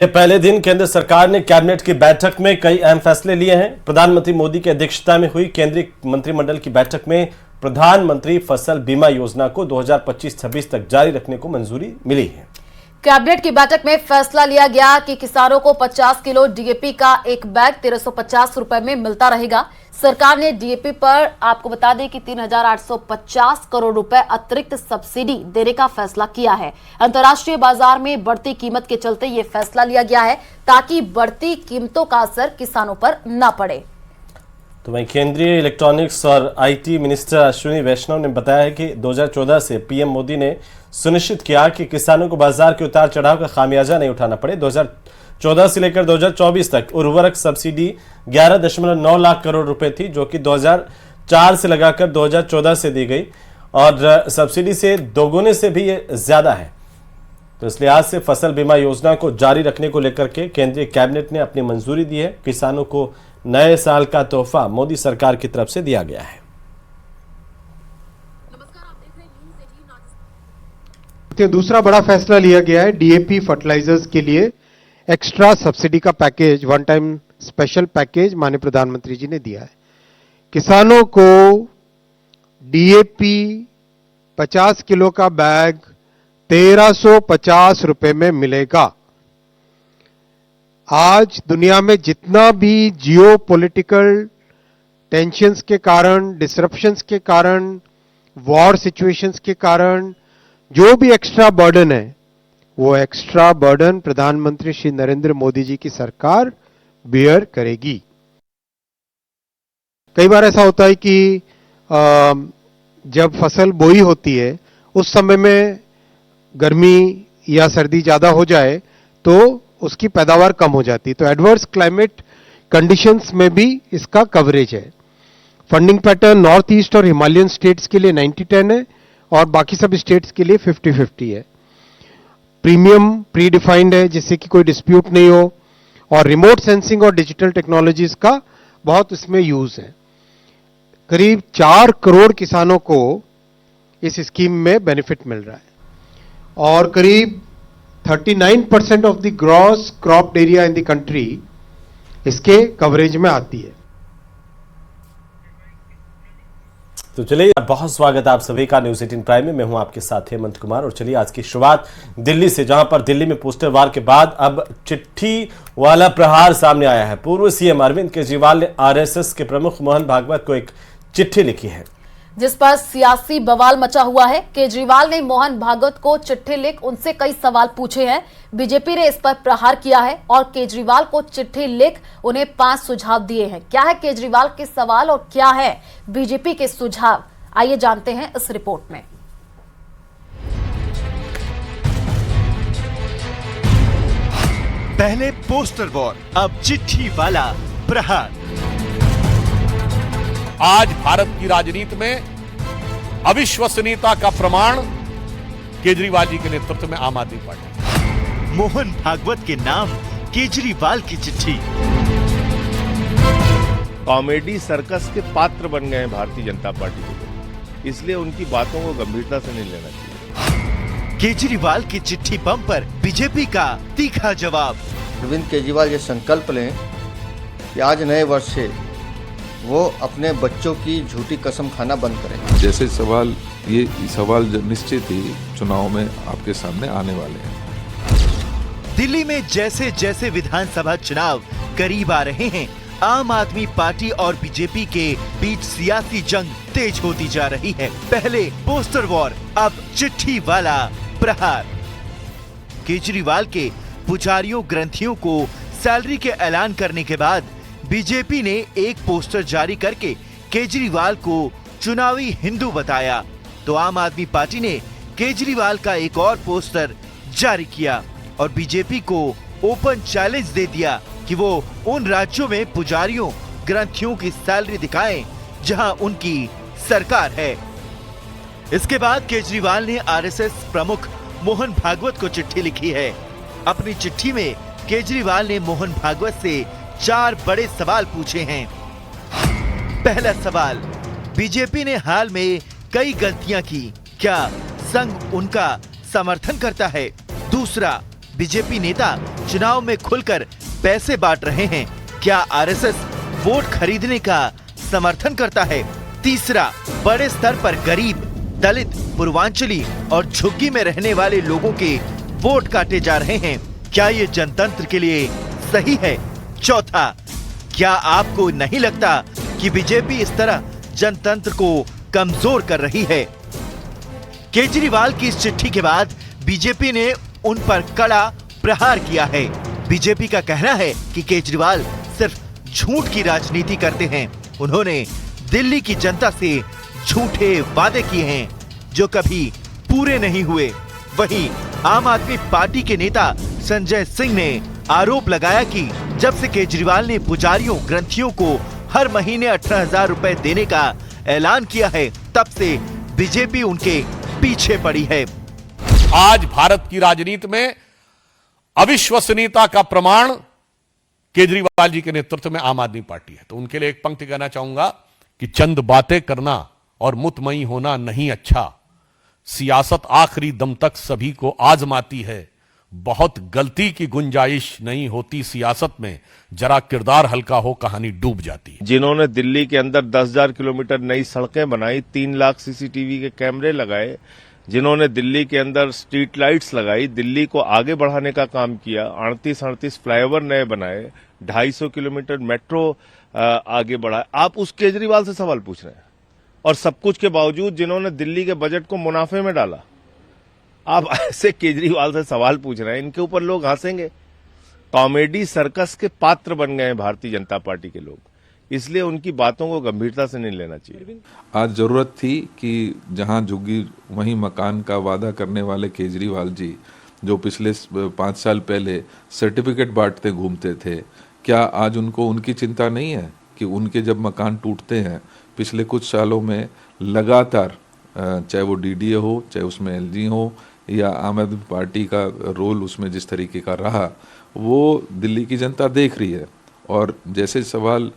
ये पहले दिन केंद्र सरकार ने कैबिनेट की बैठक में कई अहम फैसले लिए हैं। प्रधानमंत्री मोदी की अध्यक्षता में हुई केंद्रीय मंत्रिमंडल की बैठक में प्रधानमंत्री फसल बीमा योजना को 2025-26 तक जारी रखने को मंजूरी मिली है। कैबिनेट की बैठक में फैसला लिया गया कि किसानों को 50 किलो डीएपी का एक बैग 1350 रुपए में मिलता रहेगा। सरकार ने डीएपी पर आपको बता दें कि 3850 करोड़ रुपए अतिरिक्त सब्सिडी देने का फैसला किया है। अंतर्राष्ट्रीय बाजार में बढ़ती कीमत के चलते ये फैसला लिया गया है ताकि बढ़ती कीमतों का असर किसानों पर न पड़े। तो वहीं केंद्रीय इलेक्ट्रॉनिक्स और आईटी मिनिस्टर अश्विनी वैष्णव ने बताया है कि 2014 से पीएम मोदी ने सुनिश्चित किया कि किसानों को बाजार के उतार चढ़ाव का खामियाजा नहीं उठाना पड़े। 2014 से लेकर 2024 तक उर्वरक सब्सिडी 11.9 लाख करोड़ रुपए थी, जो कि 2004 से लगाकर 2014 से दी गई और सब्सिडी से दोगुने से भी ये ज्यादा है। तो इसलिए आज से फसल बीमा योजना को जारी रखने को लेकर के केंद्रीय कैबिनेट ने अपनी मंजूरी दी है। किसानों को नए साल का तोहफा मोदी सरकार की तरफ से दिया गया है। दूसरा बड़ा फैसला लिया गया है, डीएपी फर्टिलाइजर्स के लिए एक्स्ट्रा सब्सिडी का package, one time special package माननीय प्रधानमंत्री जी ने दिया है। किसानों को डीएपी 50 किलो का बैग 1350 रुपए में मिलेगा। आज दुनिया में जितना भी जियो पॉलिटिकल टेंशंस के कारण, डिसरप्शंस के कारण, वॉर सिचुएशंस के कारण जो भी एक्स्ट्रा बर्डन है, वो एक्स्ट्रा बर्डन प्रधानमंत्री श्री नरेंद्र मोदी जी की सरकार बेयर करेगी। कई बार ऐसा होता है कि जब फसल बोई होती है उस समय में गर्मी या सर्दी ज्यादा हो जाए तो उसकी पैदावार कम हो जाती है। तो एडवर्स क्लाइमेट कंडीशंस में भी इसका कवरेज है। फंडिंग पैटर्न नॉर्थ ईस्ट और हिमालयन स्टेट्स के लिए 90-10 है और बाकी सब स्टेट्स के लिए 50-50 है। प्रीमियम प्री डिफाइंड है जिससे कि कोई डिस्प्यूट नहीं हो, और रिमोट सेंसिंग और डिजिटल टेक्नोलॉजीज का बहुत इसमें यूज है। करीब 4 करोड़ किसानों को इस स्कीम में बेनिफिट मिल रहा है और करीब 39% of the gross cropped area in the country इसके कवरेज में आती है। तो चलिए, बहुत स्वागत आप सभी का न्यूज़ 18 प्राइम में। मैं हूं आपके साथ हेमंत कुमार और चलिए आज की शुरुआत दिल्ली से, जहां पर दिल्ली में पोस्टर वार के बाद अब चिट्ठी वाला प्रहार सामने आया है। पूर्व सीएम अरविंद केजरीवाल ने आरएसएस के प्रमुख मोहन भागवत को एक चिट्ठी लिखी है जिस पर सियासी बवाल मचा हुआ है। केजरीवाल ने मोहन भागवत को चिट्ठी लिख उनसे कई सवाल पूछे हैं। बीजेपी ने इस पर प्रहार किया है और केजरीवाल को चिट्ठी लिख उन्हें 5 सुझाव दिए हैं। क्या है केजरीवाल के सवाल और क्या है बीजेपी के सुझाव, आइए जानते हैं इस रिपोर्ट में। पहले पोस्टर वॉर, अब चिट्ठी वाला प्रहार। आज भारत की राजनीति में अविश्वसनीयता का प्रमाण केजरीवाल जी के नेतृत्व में आम आदमी पार्टी। मोहन भागवत के नाम केजरीवाल की चिट्ठी। कॉमेडी सर्कस के पात्र बन गए हैं भारतीय जनता पार्टी के लोग, इसलिए उनकी बातों को गंभीरता से नहीं लेना चाहिए। केजरीवाल की चिट्ठी बम पर बीजेपी का तीखा जवाब। अरविंद केजरीवाल ये संकल्प लें कि आज नए वर्ष से वो अपने बच्चों की झूठी कसम खाना बंद करें। जैसे सवाल, ये सवाल निश्चित ही चुनाव में आपके सामने आने वाले हैं। दिल्ली में जैसे जैसे विधानसभा चुनाव करीब आ रहे हैं, आम आदमी पार्टी और बीजेपी के बीच सियासी जंग तेज होती जा रही है। पहले पोस्टर वॉर, अब चिट्ठी वाला प्रहार। केजरीवाल के पुजारियों ग्रंथियों को सैलरी के ऐलान करने के बाद बीजेपी ने एक पोस्टर जारी करके केजरीवाल को चुनावी हिंदू बताया, तो आम आदमी पार्टी ने केजरीवाल का एक और पोस्टर जारी किया और बीजेपी को ओपन चैलेंज दे दिया कि वो उन राज्यों में पुजारियों ग्रंथियों की सैलरी दिखाएं जहां उनकी सरकार है। इसके बाद केजरीवाल ने आरएसएस प्रमुख मोहन भागवत को चिट्ठी लिखी है। अपनी चिट्ठी में केजरीवाल ने मोहन भागवत से 4 बड़े सवाल पूछे हैं। पहला सवाल, बीजेपी ने हाल में कई गलतियां की, क्या संघ उनका समर्थन करता है? दूसरा, बीजेपी नेता चुनाव में खुलकर पैसे बांट रहे हैं? क्या आरएसएस वोट खरीदने का समर्थन करता है? तीसरा, बड़े स्तर पर गरीब, दलित, पूर्वांचली और झुग्गी में रहने वाले लोगों के वोट काटे जा रहे हैं। क्या ये जनतंत्र के लिए सही है? चौथा, क्या आपको नहीं लगता कि बीजेपी इस तरह जनतंत्र को कमजोर कर रही है? केजरीवाल की इस चिट्ठी के बाद बीजेपी ने उन पर कड़ा प्रहार किया है। बीजेपी का कहना है कि केजरीवाल सिर्फ झूठ की राजनीति करते हैं। उन्होंने दिल्ली की जनता से झूठे वादे किए हैं जो कभी पूरे नहीं हुए। वहीं आम आदमी पार्टी के नेता संजय सिंह ने आरोप लगाया कि जब से केजरीवाल ने पुजारियों, ग्रंथियों को हर महीने 18,000 रुपए देने का ऐलान किया है, तब से बीजेपी उनके पीछे पड़ी है। आज भारत की राजनीति में अविश्वसनीयता का प्रमाण केजरीवाल जी के नेतृत्व में आम आदमी पार्टी है। तो उनके लिए एक पंक्ति कहना चाहूंगा कि चंद बातें करना और मुतमई होना नहीं अच्छा, सियासत आखिरी दम तक सभी को आजमाती है, बहुत गलती की गुंजाइश नहीं होती सियासत में, जरा किरदार हल्का हो कहानी डूब जाती है। जिन्होंने दिल्ली के अंदर 10,000 किलोमीटर नई सड़कें बनाई, 3 लाख सीसीटीवी के कैमरे लगाए, जिन्होंने दिल्ली के अंदर स्ट्रीट लाइट्स लगाई, दिल्ली को आगे बढ़ाने का काम किया, 38 फ्लाईओवर नए बनाए, 250 किलोमीटर मेट्रो आगे बढ़ाए, आप उस केजरीवाल से सवाल पूछ रहे हैं? और सब कुछ के बावजूद जिन्होंने दिल्ली के बजट को मुनाफे में डाला, आप ऐसे केजरीवाल से सवाल पूछ रहे हैं? इनके ऊपर लोग हंसेंगे। कॉमेडी सर्कस के पात्र बन गए हैं भारतीय जनता पार्टी के लोग, इसलिए उनकी बातों को गंभीरता से नहीं लेना चाहिए। आज जरूरत थी कि जहां झुग्गी वहीं मकान का वादा करने वाले केजरीवाल जी, जो पिछले 5 साल पहले सर्टिफिकेट बांटते घूमते थे, क्या आज उनको उनकी चिंता नहीं है कि उनके जब मकान टूटते हैं, पिछले कुछ सालों में लगातार, चाहे वो डीडीए हो, चाहे उसमें एलजी हो, या आम आदमी पार्टी का रोल उसमें जिस तरीके का रहा, वो दिल्ली की जनता देख रही है। और जैसे सवाल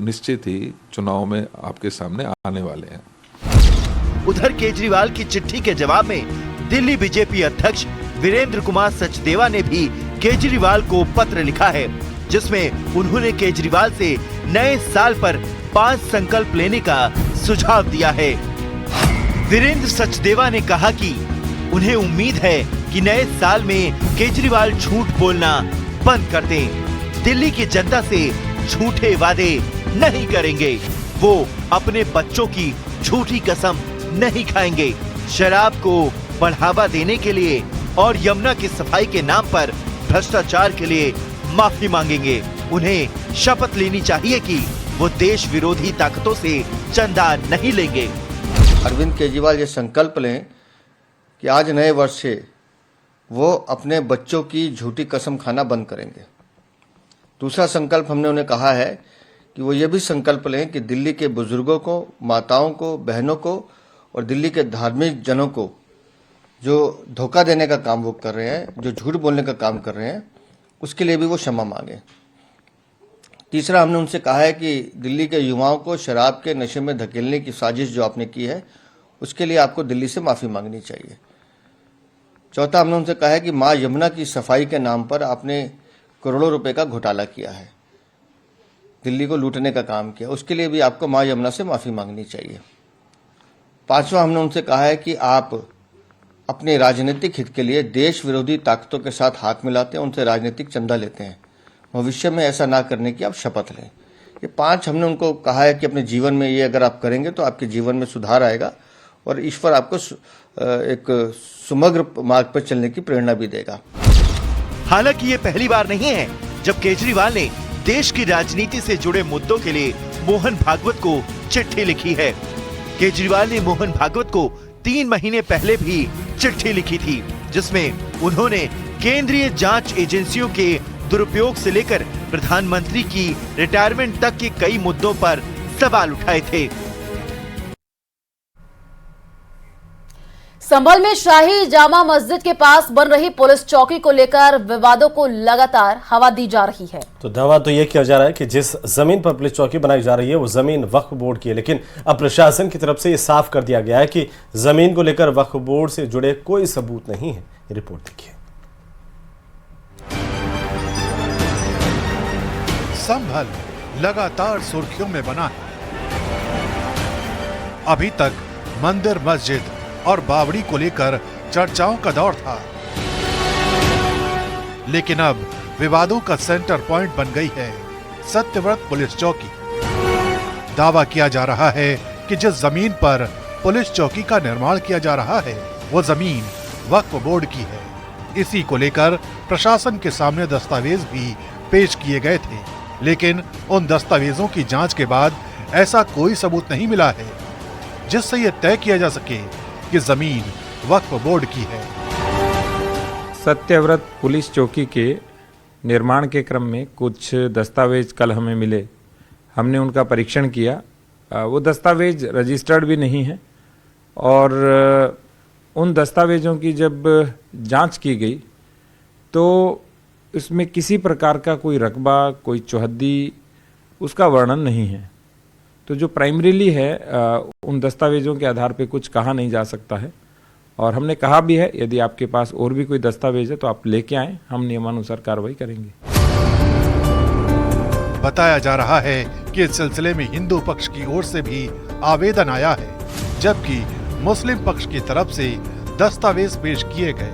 निश्चित ही चुनाव में आपके सामने आने वाले हैं। उधर केजरीवाल की चिट्ठी के जवाब में दिल्ली बीजेपी अध्यक्ष वीरेंद्र कुमार सचदेवा ने भी केजरीवाल को पत्र लिखा है, जिसमें उन्होंने केजरीवाल से नए साल पर 5 संकल्प लेने का सुझाव दिया है। वीरेंद्र सचदेवा ने कहा कि उन्हें उम्मीद है कि नए साल में केजरीवाल झूठ बोलना बंद कर दें, दिल्ली की जनता से झूठे वादे नहीं करेंगे, वो अपने बच्चों की झूठी कसम नहीं खाएंगे, शराब को बढ़ावा देने के लिए और यमुना की सफाई के नाम पर भ्रष्टाचार के लिए माफी मांगेंगे। उन्हें शपथ लेनी चाहिए कि वो देश विरोधी ताकतों से चंदा नहीं लेंगे। अरविंद केजरीवाल ये संकल्प लें कि आज नए वर्ष से वो अपने बच्चों की झूठी कसम खाना बंद करेंगे। दूसरा संकल्प हमने उन्हें कहा है कि वो ये भी संकल्प लें कि दिल्ली के बुजुर्गों को, माताओं को, बहनों को और दिल्ली के धार्मिक जनों को जो धोखा देने का काम वो कर रहे हैं, जो झूठ बोलने का काम कर रहे हैं, उसके लिए भी वो क्षमा मांगे। तीसरा, हमने उनसे कहा है कि दिल्ली के युवाओं को शराब के नशे में धकेलने की साजिश जो आपने की है, उसके लिए आपको दिल्ली से माफ़ी मांगनी चाहिए। चौथा, हमने उनसे कहा है कि माँ यमुना की सफाई के नाम पर आपने करोड़ों रुपए का घोटाला किया है, दिल्ली को लूटने का काम किया, उसके लिए भी आपको माँ यमुना से माफ़ी मांगनी चाहिए। पांचवा, हमने उनसे कहा है कि आप अपने राजनीतिक हित के लिए देश विरोधी ताकतों के साथ हाथ मिलाते हैं, उनसे राजनीतिक चंदा लेते हैं, भविष्य में ऐसा ना करने की आप शपथ लें। ये 5 हमने उनको कहा है कि अपने जीवन में ये अगर आप करेंगे तो आपके जीवन में सुधार आएगा और ईश्वर आपको एक सुमग्र मार्ग पर चलने की प्रेरणा भी देगा। हालांकि ये पहली बार नहीं है जब केजरीवाल ने देश की राजनीति से जुड़े मुद्दों के लिए मोहन भागवत को चिट्ठी लिखी है। केजरीवाल ने मोहन भागवत को 3 महीने पहले भी चिट्ठी लिखी थी, जिसमें उन्होंने केंद्रीय जांच एजेंसियों के दुरुपयोग से लेकर प्रधानमंत्री की रिटायरमेंट तक के कई मुद्दों पर सवाल उठाए थे। संभल में शाही जामा मस्जिद के पास बन रही पुलिस चौकी को लेकर विवादों को लगातार हवा दी जा रही है। तो दावा तो यह किया जा रहा है कि जिस जमीन पर पुलिस चौकी बनाई जा रही है वो जमीन वक्फ बोर्ड की है, लेकिन अब प्रशासन की तरफ से यह साफ कर दिया गया है कि जमीन को लेकर वक्फ बोर्ड से जुड़े कोई सबूत नहीं है। रिपोर्ट देखिए। संभल लगातार सुर्खियों में बना है। अभी तक मंदिर, मस्जिद और बावड़ी को लेकर चर्चाओं का दौर था, लेकिन अब विवादों का सेंटर पॉइंट बन गई है सत्यव्रत पुलिस चौकी। दावा किया जा रहा है कि जिस जमीन पर पुलिस चौकी का निर्माण किया जा रहा है वो जमीन वक्फ बोर्ड की है। इसी को लेकर प्रशासन के सामने दस्तावेज भी पेश किए गए थे, लेकिन उन दस्तावेजों की जांच के बाद ऐसा कोई सबूत नहीं मिला है जिससे यह तय किया जा सके कि जमीन वक्फ बोर्ड की है। सत्यव्रत पुलिस चौकी के निर्माण के क्रम में कुछ दस्तावेज कल हमें मिले। हमने उनका परीक्षण किया। वो दस्तावेज रजिस्टर्ड भी नहीं है और उन दस्तावेजों की जब जांच की गई तो इसमें किसी प्रकार का कोई रकबा, कोई चौहद्दी, उसका वर्णन नहीं है। तो जो प्राइमरीली है उन दस्तावेजों के आधार पे कुछ कहा नहीं जा सकता है और हमने कहा भी है यदि आपके पास और भी कोई दस्तावेज है तो आप लेके आएं, हम नियमानुसार कार्रवाई करेंगे। बताया जा रहा है कि इस सिलसिले में हिंदू पक्ष की ओर से भी आवेदन आया है, जबकि मुस्लिम पक्ष की तरफ से दस्तावेज पेश किए गए।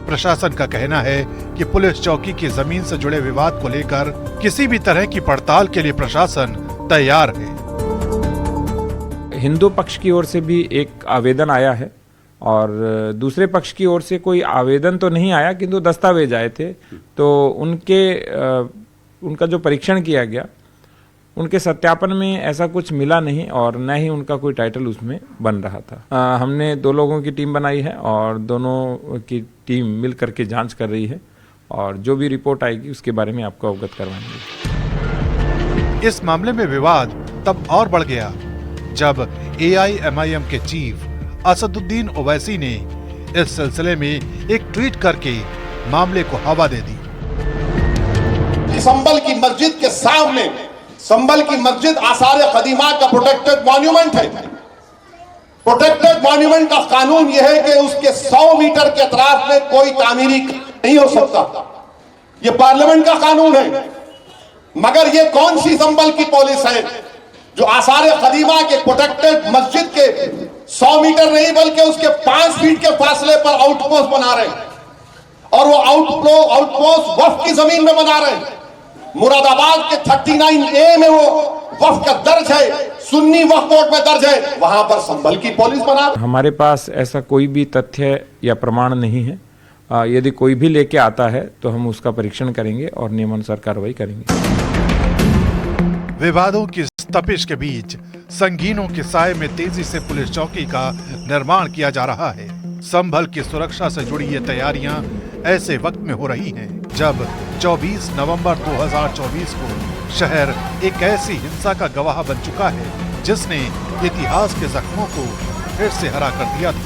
प्रशासन का कहना है कि पुलिस चौकी की जमीन से जुड़े विवाद को लेकर किसी भी तरह की पड़ताल के लिए प्रशासन तैयार है। हिंदू पक्ष की ओर से भी एक आवेदन आया है और दूसरे पक्ष की ओर से कोई आवेदन तो नहीं आया किंतु दस्तावेज आए थे, तो उनका जो परीक्षण किया गया उनके सत्यापन में ऐसा कुछ मिला नहीं और न ही उनका कोई टाइटल उसमें बन रहा था। हमने 2 लोगों की टीम बनाई है और दोनों की टीम मिल करके जांच कर रही है और जो भी रिपोर्ट आएगी उसके बारे में आपको अवगत करवाएंगे। इस मामले में विवाद तब और बढ़ गया जब AIMIM के चीफ असदुद्दीन ओवैसी ने इस सिलसिले में एक ट्वीट करके मामले को हवा दे दी। संभल की मस्जिद के सामने, संभल की मस्जिद आसार कदीमा का प्रोटेक्टेड मॉन्यूमेंट है। प्रोटेक्टेड मॉन्यूमेंट का कानून यह है कि उसके 100 मीटर के अतराफ में कोई तामीरी नहीं हो सकता। यह पार्लियामेंट का कानून है। मगर यह कौन सी संभल की पुलिस है जो आसार कदीमा के प्रोटेक्टेड मस्जिद के 100 मीटर नहीं बल्कि उसके 5 फीट के फासले पर आउटपोस्ट बना रहे हैं और वो आउटपोस्ट वक्फ की जमीन में बना रहे हैं। मुरादाबाद के 39A में वो वक्फ का दर्ज है, सुन्नी वक्फ बोर्ड में दर्ज है, वहां पर संभल की पुलिस बना। हमारे पास ऐसा कोई भी तथ्य या प्रमाण नहीं है। यदि कोई भी लेके आता है तो हम उसका परीक्षण करेंगे और नियमानुसार कार्रवाई करेंगे। विवादों की तपिश के बीच संगीनों के साए में तेजी से पुलिस चौकी का निर्माण किया जा रहा है। संभल की सुरक्षा से जुड़ी ये तैयारियां ऐसे वक्त में हो रही हैं जब 24 नवंबर 2024 को शहर एक ऐसी हिंसा का गवाह बन चुका है जिसने इतिहास के जख्मों को फिर से हरा कर दिया था।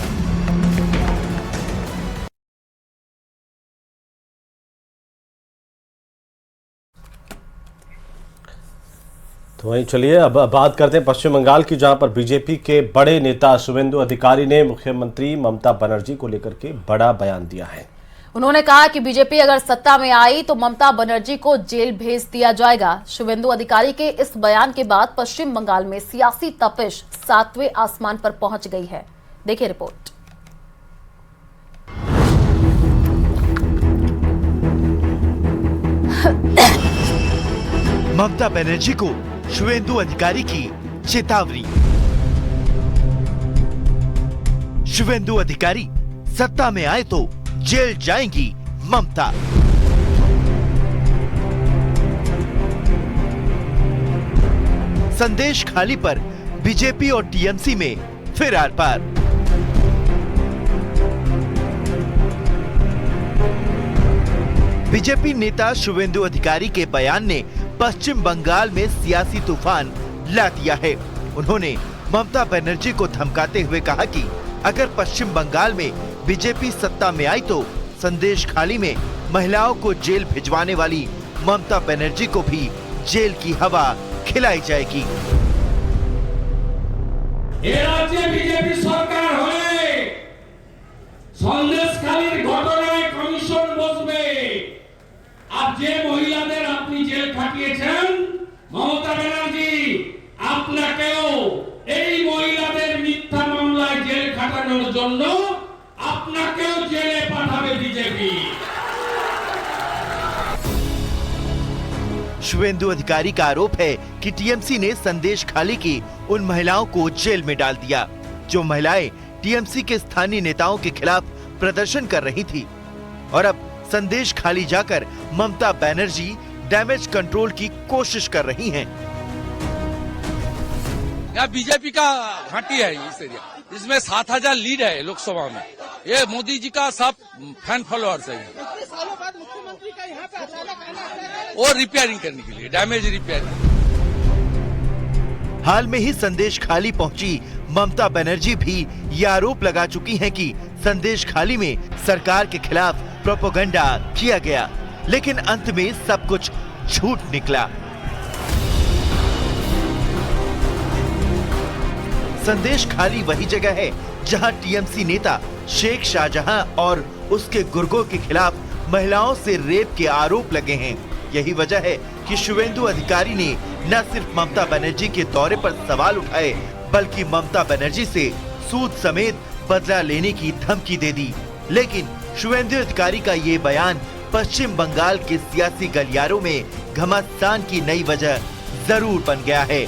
तो वहीं चलिए अब बात करते हैं पश्चिम बंगाल की, जहां पर बीजेपी के बड़े नेता शुवेंदु अधिकारी ने मुख्यमंत्री ममता बनर्जी को लेकर के बड़ा बयान दिया है। उन्होंने कहा कि बीजेपी अगर सत्ता में आई तो ममता बनर्जी को जेल भेज दिया जाएगा। शुवेंदु अधिकारी के इस बयान के बाद पश्चिम बंगाल में सियासी तपिश 7वें आसमान पर पहुंच गई है। देखिए रिपोर्ट। ममता बनर्जी को शुवेंदु अधिकारी की चेतावनी। शुवेंदु अधिकारी सत्ता में आए तो जेल जाएंगी ममता। संदेश खाली पर बीजेपी और टीएमसी में फिर आर पार। बीजेपी नेता शुवेंदु अधिकारी के बयान ने पश्चिम बंगाल में सियासी तूफान ला दिया है। उन्होंने ममता बनर्जी को धमकाते हुए कहा कि अगर पश्चिम बंगाल में बीजेपी सत्ता में आई तो संदेश खाली में महिलाओं को जेल भिजवाने वाली ममता बनर्जी को भी जेल की हवा खिलाई जाएगी। राज्य बीजेपी सरकार হলে সন্দেশখালীর ঘটনায় কমিশন বসবে। আর যে মহিলাদের আপনি জেল খাটিয়েছেন মমতা ব্যানার্জি আপনাকেও এই মহিলাদের মিথ্যা মামলায় জেল খাটানোর জন্য আপনাকেও জেলে পাঠাবে বিজেপি। शुभेंदु अधिकारी का आरोप है कि टीएमसी ने संदेश खाली की उन महिलाओं को जेल में डाल दिया जो महिलाएं टीएमसी के स्थानीय नेताओं के खिलाफ प्रदर्शन कर रही थी, और अब संदेश खाली जाकर ममता बनर्जी डैमेज कंट्रोल की कोशिश कर रही हैं। यहाँ बीजेपी का घाटी है इस एरिया, इसमें 7000 लीड है लोकसभा में। ये मोदी जी का सब फैन फॉलोअर्स है और रिपेयरिंग करने के लिए, डैमेज रिपेयरिंग। हाल में ही संदेश खाली पहुंची ममता बनर्जी भी ये आरोप लगा चुकी हैं कि संदेश खाली में सरकार के खिलाफ प्रोपेगेंडा किया गया, लेकिन अंत में सब कुछ झूठ निकला। संदेश खाली वही जगह है जहां टीएमसी नेता शेख शाहजहां और उसके गुर्गों के खिलाफ महिलाओं से रेप के आरोप लगे हैं। यही वजह है कि शुभेंदु अधिकारी ने न सिर्फ ममता बनर्जी के दौरे पर सवाल उठाए, बल्कि ममता बनर्जी से सूद समेत बदला लेने की धमकी दे दी। लेकिन शुभेंदु अधिकारी का ये बयान पश्चिम बंगाल के सियासी गलियारों में घमासान की नई वजह जरूर बन गया है।